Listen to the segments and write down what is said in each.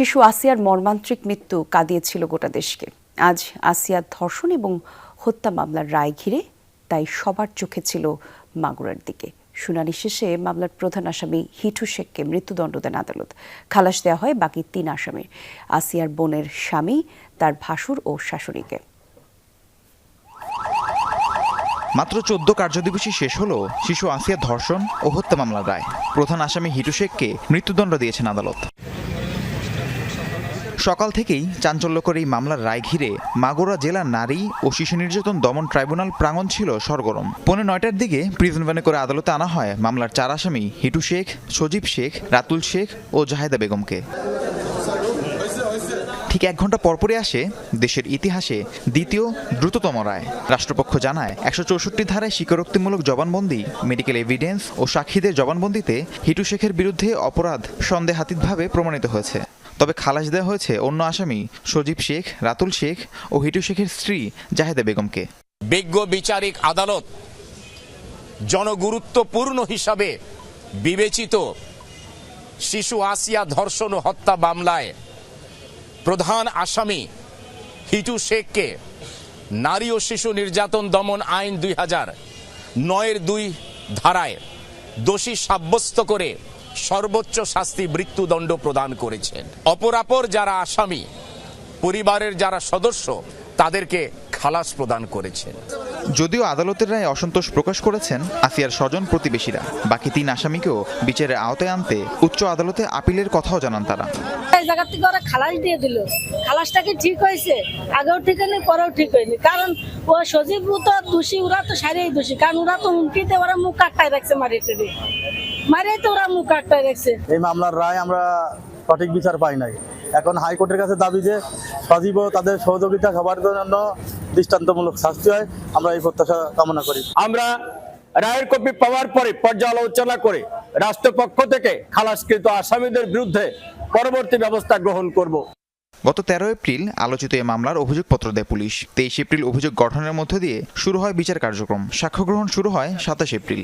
শিশু আসিয়ার মর্মান্তিক মৃত্যু কাঁদিয়েছিল গোটা দেশকে। আজ আসিয়ার ধর্ষণ এবং হত্যা মামলার রায় ঘিরে তাই সবার চোখে ছিল মাগুরার দিকে। শুনানি শেষে মামলার প্রধান আসামি হিটু শেখকে মৃত্যুদণ্ড দেন আদালত। খালাস দেওয়া হয় বাকি ৩ আসামির, আসিয়ার বোনের স্বামী, তার ভাসুর ও শাশুড়িকে। মাত্র 14 কার্যদিবসে শেষ হলো শিশু আসিয়া ধর্ষণ ও হত্যা মামলার রায়। প্রধান আসামি হিটু শেখকে মৃত্যুদণ্ড দিয়েছেন আদালত। সকাল থেকেই চাঞ্চল্যকর এই মামলার রায় ঘিরে মাগুরা জেলা নারী ও শিশু নির্যাতন দমন ট্রাইব্যুনাল প্রাঙ্গণ ছিল সরগরম। 9:45টার দিকে প্রিজন ভ্যানে করে আদালতে আনা হয় মামলার 4 আসামি হিটু শেখ, সজীব শেখ, রাতুল শেখ ও জাহেদা বেগমকে। ঠিক 1 ঘন্টা পরপরই আসে দেশের ইতিহাসে দ্বিতীয় দ্রুততম রায়। রাষ্ট্রপক্ষ জানায় 164 ধারায় স্বীকারোক্তিমূলক জবানবন্দি, মেডিকেল এভিডেন্স ও সাক্ষীদের জবানবন্দিতে হিটু শেখের বিরুদ্ধে অপরাধ সন্দেহাতীতভাবে প্রমাণিত হয়েছে। তবে খালাস দেওয়া হয়েছে অন্য আসামি সজীব শেখ, রাতুল শেখ ও হিটু শেখের স্ত্রী জাহেদা বেগমকে। বিজ্ঞ বিচারিক আদালত জনগুরুত্বপূর্ণ হিসাবে বিবেচিত শিশু আসিয়া ধর্ষণ ও হত্যা মামলায় প্রধান আসামি হিটু শেখকে নারী ও শিশু নির্যাতন দমন আইন 2009-এর 2 ধারায় দোষী সাব্যস্ত করে সর্বোচ্চ শাস্তি মৃত্যুদণ্ড প্রদান করেছেন। অপরাপর যারা আসামি, পরিবারের যারা সদস্য, তাদেরকে খালাস প্রদান করেছেন। যদিও আদালতের রায়ে অসন্তোষ প্রকাশ করেছেন আসিয়ার স্বজন প্রতিবেশীরা, বাকি 3 আসামিকেও বিচারের আওতায় আনতে উচ্চ আদালতে আপিলের কথাও জানান তারা। এই জায়গা থেকে ওরা খালাস দিয়ে দিল। খালাসটা কি ঠিক হয়েছে? আগেও ঠিক হয়নি, পরেও ঠিক হয়নি। কারণ ও সজীব তো দোষী, ওরা তো সারিয়ে দোষী। কারণ ওরা তো হুমকিতে ওরা মুখ কাটায় রাখছে, মারিয়ে তো ওরা মুখ কাটায় রাখছে। এই মামলার রায় আমরা সঠিক বিচার পাই নাই। এখন হাইকোর্টের কাছে দাবি যে সজীব ও তাদের সহযোগিতা সবার জন্য দৃষ্টান্তমূলক শাস্তি হয়। আমরা এই প্রত্যাশা কামনা করি। আমরা রায়ের কপি পাওয়ার পরে পর্যালোচনা করে রাষ্ট্রপক্ষ থেকে খালাসকৃত আসামিদের বিরুদ্ধে পরবর্তী ব্যবস্থা গ্রহণ করব। গত 13 এপ্রিল আলোচিত এই মামলার অভিযোগপত্র দেয় পুলিশ। 23 এপ্রিল অভিযোগ গঠনের মধ্য দিয়ে শুরু হয় বিচার কার্যক্রম। সাক্ষ্য গ্রহণ শুরু হয় 27 এপ্রিল।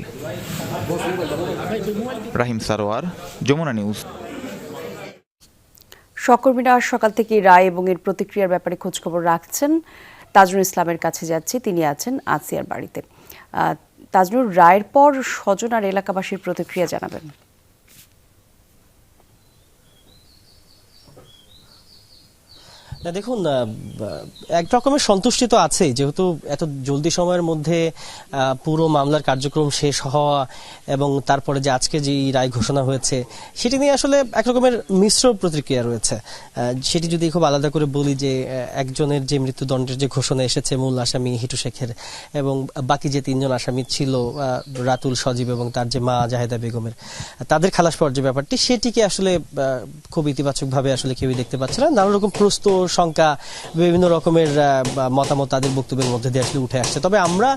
রাহিম সারোয়ার, যমুনা নিউজ। সহকর্মীরা সকাল থেকে রায় এবং এর প্রতিক্রিয়ার ব্যাপারে খোঁজখবর রাখছেন। তাজনুর ইসলামের কাছে যাচ্ছি, তিনি আছেন আসিয়ার বাড়িতে। তাজনুর, রায়ের পর স্বজন আর এলাকাবাসীর প্রতিক্রিয়া জানাবেন। না দেখুন, এক রকমের সন্তুষ্টি তো আছেই, যেহেতু এত জলদি সময়ের মধ্যে পুরো মামলার কার্যক্রম শেষ হওয়া এবং তারপরে যে আজকে যে রায় ঘোষণা হয়েছে সেটি নিয়ে আসলে এক রকমের মিশ্র প্রতিক্রিয়া রয়েছে। সেটি যদি খুব আলাদা করে বলি যে একজনের যে মৃত্যুদণ্ডের যে ঘোষণা এসেছে মূল আসামি হিটু শেখের, এবং বাকি যে 3 জন আসামি ছিল রাতুল, সজীব এবং তার যে মা জাহেদা বেগমের, তাদের খালাস পাওয়ার যে ব্যাপারটি, সেটিকে আসলে খুব ইতিবাচকভাবে আসলে কেউই দেখতে পাচ্ছে না। নানা রকম প্রশ্ন, শঙ্কা, বিভিন্ন রকমের মতামত তাদের বক্তব্যের মধ্যে দিয়ে আসলে উঠে আসছে। তবে আমরা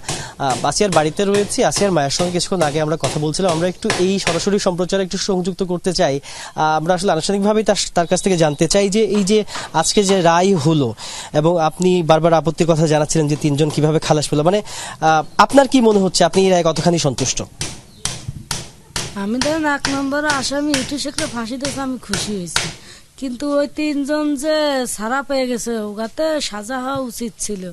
আসিয়ার বাড়িতে রয়েছি, আসিয়ার মায়ের সঙ্গে কিছুক্ষণ আগে আমরা কথা বলছিলাম। আমরা একটু এই সরাসরি সম্প্রচারে একটু সংযুক্ত করতে চাই। আমরা আসলে আনুষ্ঠানিকভাবেই তার কাছ থেকে জানতে চাই যে এই যে আজকে যে রায় হলো, এবং আপনি বারবার আপত্তির কথা জানাচ্ছিলেন যে 3 জন কিভাবে খালাস পেল, মানে আপনার কি মনে হচ্ছে, আপনি এই রায় কতখানি সন্তুষ্ট? আমি ধরেন 1 নম্বর আসামি হিটু শেখকে ফাঁসি দিয়েছে, আমি খুশি হয়েছি। কিন্তু ওই 3 জন যে ছাড়া পেয়ে গেছে, ওগাতে সাজা হওয়া উচিত ছিল।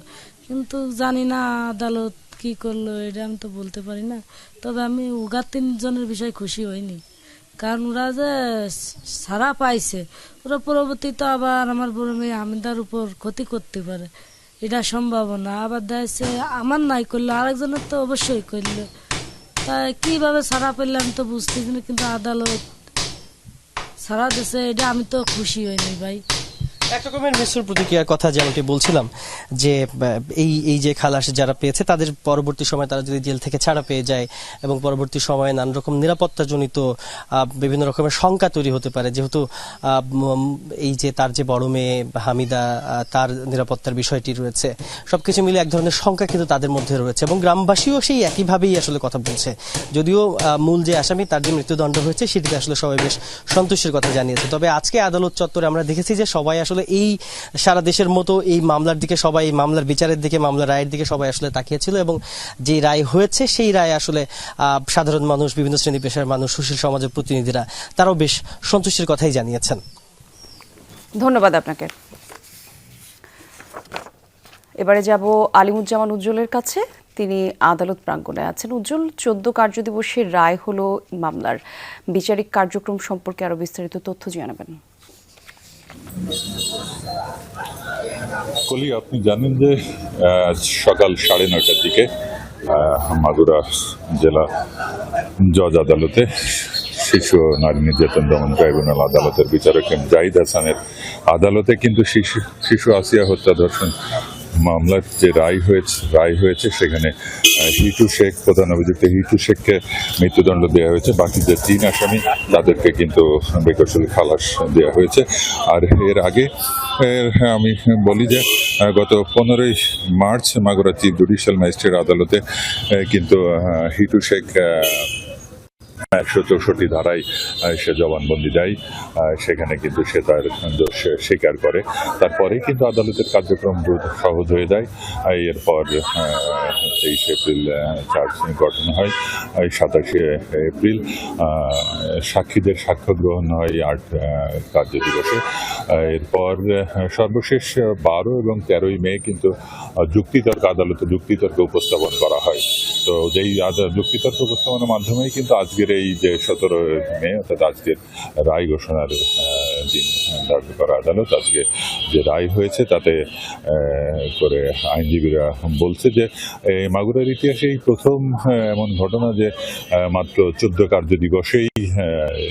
কিন্তু জানি না আদালত কি করলো, এটা আমি তো বলতে পারি না। তবে আমি ওগার 3 জনের বিষয়ে খুশি হইনি, কারণ ওরা যে ছাড়া পাইছে, ওরা পরবর্তীতে আবার আমার বড় মেয়ে হামিদার উপর ক্ষতি করতে পারে, এটা সম্ভাবনা। আবার দেখছে আমার নাই করলো, আরেকজনের তো অবশ্যই করলো। তাই কিভাবে ছাড়া পেলাম তো বুঝতে, কিন্তু আদালত সারা দেশে, এটা আমি তো খুশি হইনি ভাই। এক রকমের মিশ্র প্রতিক্রিয়ার কথা যেমনটি বলছিলাম, যে এই যে খালাস যারা পেয়েছে তাদের পরবর্তী সময় তারা যদি জেল থেকে ছাড়া পেয়ে যায় এবং পরবর্তী সময়ে নানা রকম নিরাপত্তাজনিত বিভিন্ন রকমের শঙ্কা তৈরি হতে পারে, যেহেতু এই যে তার যে বড় মেয়ে হামিদা, তার নিরাপত্তার বিষয়টি রয়েছে, সবকিছু মিলে এক ধরনের শঙ্কা কিন্তু তাদের মধ্যে রয়েছে। এবং গ্রামবাসীও সেই একইভাবেই আসলে কথা বলছে। যদিও মূল যে আসামি তার যে মৃত্যুদণ্ড হয়েছে সেটিতে আসলে সবাই বেশ সন্তুষ্টির কথা জানিয়েছে। তবে আজকে আদালত চত্বরে আমরা দেখেছি যে সবাই আসলে এই সারা দেশের মতো এই মামলার দিকে, সবাই মামলার বিচারের দিকে, মামলার রায়ের দিকে সবাই আসলে তাকিয়েছিল, এবং যে রায় হয়েছে সেই রায় আসলে সাধারণ মানুষ, বিভিন্ন শ্রেণী পেশার মানুষ, সুশীল সমাজের প্রতিনিধিরা তারাও বেশ সন্তুষ্টির কথাই জানিয়েছেন। ধন্যবাদ আপনাকে। এবারে যাব আলিমুজ্জামান উজ্জ্বলের কাছে। তিনি আদালত প্রাঙ্গণে আছেন। উজ্জ্বল, 14 কার্যদিবসের রায় হলো মামলার বিচারিক কার্যক্রম সম্পর্কে আরো বিস্তারিত তথ্য জানাবেন। কলি, আপনি জানেন যে আজ সকাল 9:30টার দিকে মাগুরা জেলা জজ আদালতে শিশু ও নারী নির্যাতন দমন ট্রাইব্যুনাল আদালতের বিচারক জাহিদ হাসানের আদালতে কিন্তু শিশু আসিয়া হত্যা ধর্ষণ মামলার যে রায় হয়েছে সেখানে হিটু শেখ, প্রধান অভিযুক্ত হিটু শেখকে মৃত্যুদণ্ড দেওয়া হয়েছে। বাকি যে 3 আসামি তাদেরকে কিন্তু বেকসুরি খালাস দেওয়া হয়েছে। আর এর আগে আমি বলি যে গত 15ই March Magura chief judicial magistrate আদালতে কিন্তু হিটু শেখ 164 ধারায় সে জবানবন্দি দেয়। সেখানে কিন্তু সে তার দোষ স্বীকার করে। তারপরে কিন্তু আদালতের কার্যক্রম সহজ হয়ে যায়। এরপর 23 এপ্রিল চার্জ গঠন হয়। 27 এপ্রিল সাক্ষীদের সাক্ষ্য গ্রহণ হয় 8 কার্যদিবসে। এরপর সর্বশেষ 12 এবং 13ই মে কিন্তু আদালতে যুক্তিতর্ক উপস্থাপন করা হয়। তো যেই যুক্তিতর্ক উপস্থাপনের মাধ্যমেই কিন্তু আজকের এই যে 17 মে অর্থাৎ আজকের রায় ঘোষণার দিন ধার্য করা আদালত আজকে যে রায় হয়েছে তাতে করে আইনজীবীরা বলছে যে মাগুরার ইতিহাসে এই প্রথম এমন ঘটনা যে মাত্র 14 কার্যদিবসেই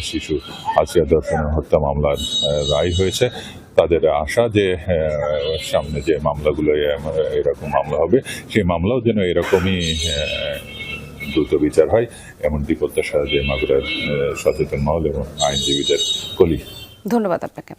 শিশু আসিয়া ধর্ষণ হত্যা মামলার রায় হয়েছে। তাদের আশা যে সামনে যে মামলাগুলো এরকম মামলা হবে, সেই মামলাও যেন এরকমই দ্রুত বিচার হয়, এমনটি প্রত্যাশা যে মাগুরার সচেতন মহল এবং আইনজীবীদের কলি। ধন্যবাদ আপনাকে।